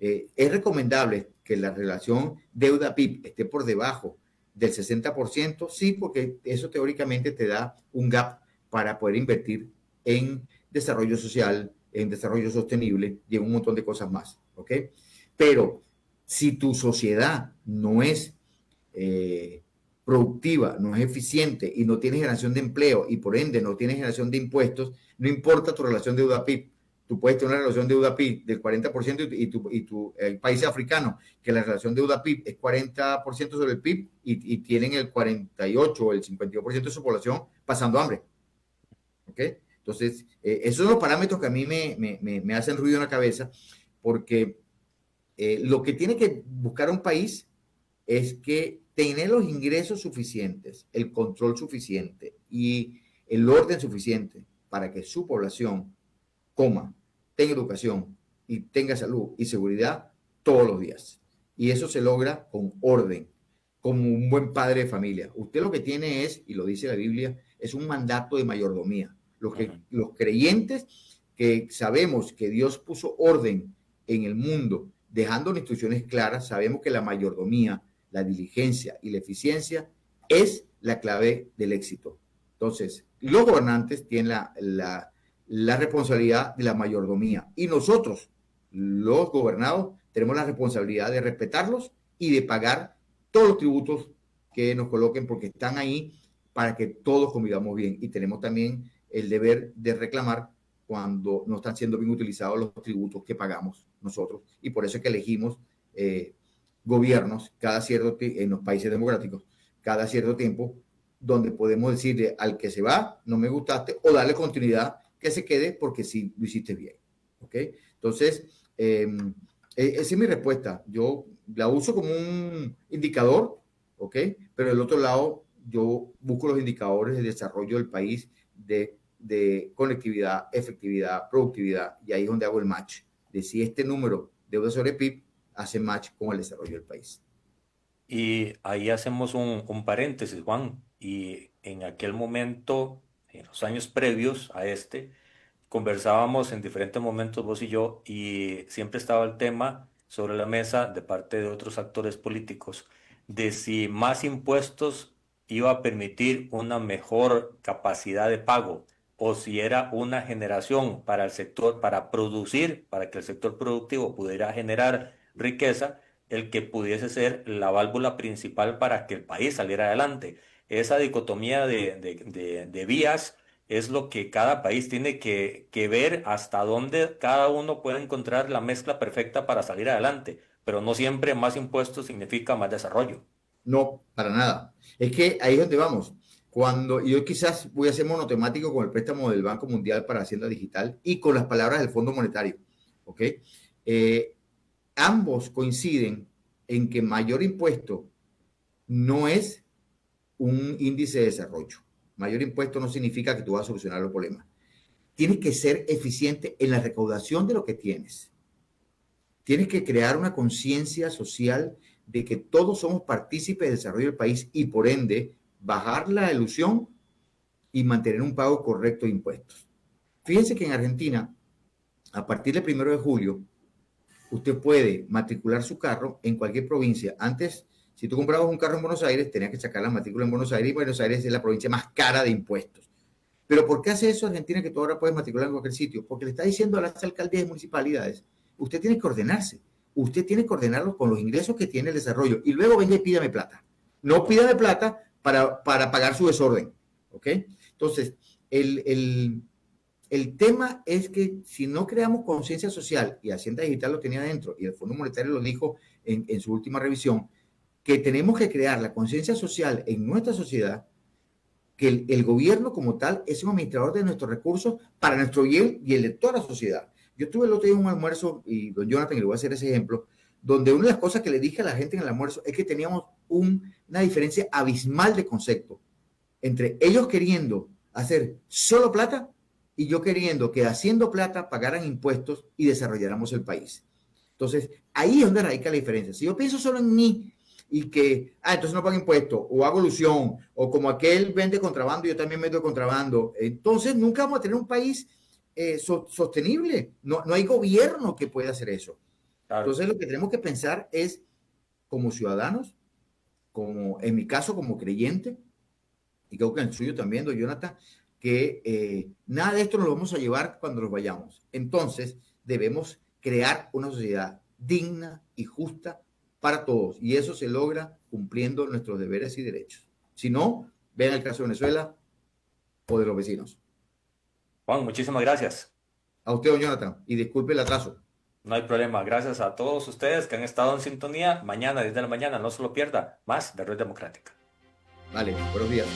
Speaker 4: es recomendable que la relación deuda-PIB esté por debajo del 60%, sí, porque eso teóricamente te da un gap para poder invertir en desarrollo social, en desarrollo sostenible y en un montón de cosas más, ¿ok? Pero si tu sociedad no es productiva, no es eficiente y no tienes generación de empleo y por ende no tienes generación de impuestos, no importa tu relación deuda-PIB. Tú puedes tener una relación deuda-PIB del 40% el país africano, que la relación deuda-PIB es 40% sobre el PIB y tienen el 48 o el 52% de su población pasando hambre. ¿Ok? Entonces, esos son los parámetros que a mí me hacen ruido en la cabeza, porque lo que tiene que buscar un país es que tener los ingresos suficientes, el control suficiente y el orden suficiente para que su población coma, tenga educación y tenga salud y seguridad todos los días. Y eso se logra con orden, como un buen padre de familia. Usted lo que tiene es, y lo dice la Biblia, es un mandato de mayordomía. Los creyentes que sabemos que Dios puso orden en el mundo, dejando instrucciones claras, sabemos que la mayordomía, la diligencia y la eficiencia es la clave del éxito. Entonces, los gobernantes tienen la responsabilidad de la mayordomía y nosotros, los gobernados, tenemos la responsabilidad de respetarlos y de pagar todos los tributos que nos coloquen, porque están ahí para que todos convivamos bien, y tenemos también el deber de reclamar cuando no están siendo bien utilizados los tributos que pagamos nosotros, y por eso es que elegimos gobiernos en los países democráticos cada cierto tiempo, donde podemos decirle al que se va, no me gustaste, o darle continuidad, que se quede porque sí lo hiciste bien. ¿Ok? Entonces, esa es mi respuesta. Yo la uso como un indicador, ¿ok? Pero del otro lado, yo busco los indicadores de desarrollo del país, de conectividad, efectividad, productividad, y ahí es donde hago el match, de si este número de deuda sobre PIB hace match con el desarrollo del país.
Speaker 3: Y ahí hacemos un paréntesis, Juan. Y en aquel momento, en los años previos a conversábamos en diferentes momentos vos y yo, y siempre estaba el tema sobre la mesa de parte de otros actores políticos de si más impuestos iba a permitir una mejor capacidad de pago, o si era una generación para el sector, para producir, para que el sector productivo pudiera generar riqueza, el que pudiese ser la válvula principal para que el país saliera adelante. Esa dicotomía de vías es lo que cada país tiene que ver, hasta dónde cada uno puede encontrar la mezcla perfecta para salir adelante, pero no siempre más impuestos significa más desarrollo.
Speaker 4: No, para nada. Es que ahí es donde vamos. Cuando yo quizás voy a ser monotemático con el préstamo del Banco Mundial para Hacienda Digital y con las palabras del Fondo Monetario, ¿ok? Ambos coinciden en que mayor impuesto no es un índice de desarrollo. Mayor impuesto no significa que tú vas a solucionar los problemas. Tienes que ser eficiente en la recaudación de lo que tienes. Tienes que crear una conciencia social de que todos somos partícipes del desarrollo del país y, por ende, bajar la ilusión y mantener un pago correcto de impuestos. Fíjense que en Argentina, a partir del 1 de julio, usted puede matricular su carro en cualquier provincia. Antes, si tú comprabas un carro en Buenos Aires, tenías que sacar la matrícula en Buenos Aires, y Buenos Aires es la provincia más cara de impuestos. Pero ¿por qué hace eso Argentina, que tú ahora puedes matricular en cualquier sitio? Porque le está diciendo a las alcaldías y municipalidades, usted tiene que ordenarse, usted tiene que ordenarlo con los ingresos que tiene el desarrollo, y luego venga y pídame plata. No pídame plata para pagar su desorden, ¿ok? Entonces, el tema es que si no creamos conciencia social, y Hacienda Digital lo tenía dentro, y el Fondo Monetario lo dijo en su última revisión, que tenemos que crear la conciencia social en nuestra sociedad, que el gobierno como tal es un administrador de nuestros recursos para nuestro bien y el de toda la sociedad. Yo tuve el otro día un almuerzo, y don Jonathan, le voy a hacer ese ejemplo, donde una de las cosas que le dije a la gente en el almuerzo es que teníamos una diferencia abismal de concepto entre ellos queriendo hacer solo plata y yo queriendo que haciendo plata pagaran impuestos y desarrolláramos el país. Entonces, ahí es donde radica la diferencia. Si yo pienso solo en mí y que, entonces no pago impuestos, o hago ilusión, o como aquel vende contrabando, yo también vendo contrabando, entonces nunca vamos a tener un país sostenible. No hay gobierno que pueda hacer eso. Claro. Entonces, lo que tenemos que pensar es, como ciudadanos, como en mi caso, como creyente, y creo que en el suyo también, don Jonathan, que nada de esto nos lo vamos a llevar cuando nos vayamos. Entonces, debemos crear una sociedad digna y justa para todos, y eso se logra cumpliendo nuestros deberes y derechos. Si no, vean el caso de Venezuela o de los vecinos.
Speaker 3: Juan, muchísimas gracias.
Speaker 4: A usted, don Jonathan, y disculpe el atraso.
Speaker 3: No hay problema. Gracias a todos ustedes que han estado en sintonía. Mañana, 10 de la mañana, no se lo pierda. Más de Red Democrática.
Speaker 4: Vale, buenos días.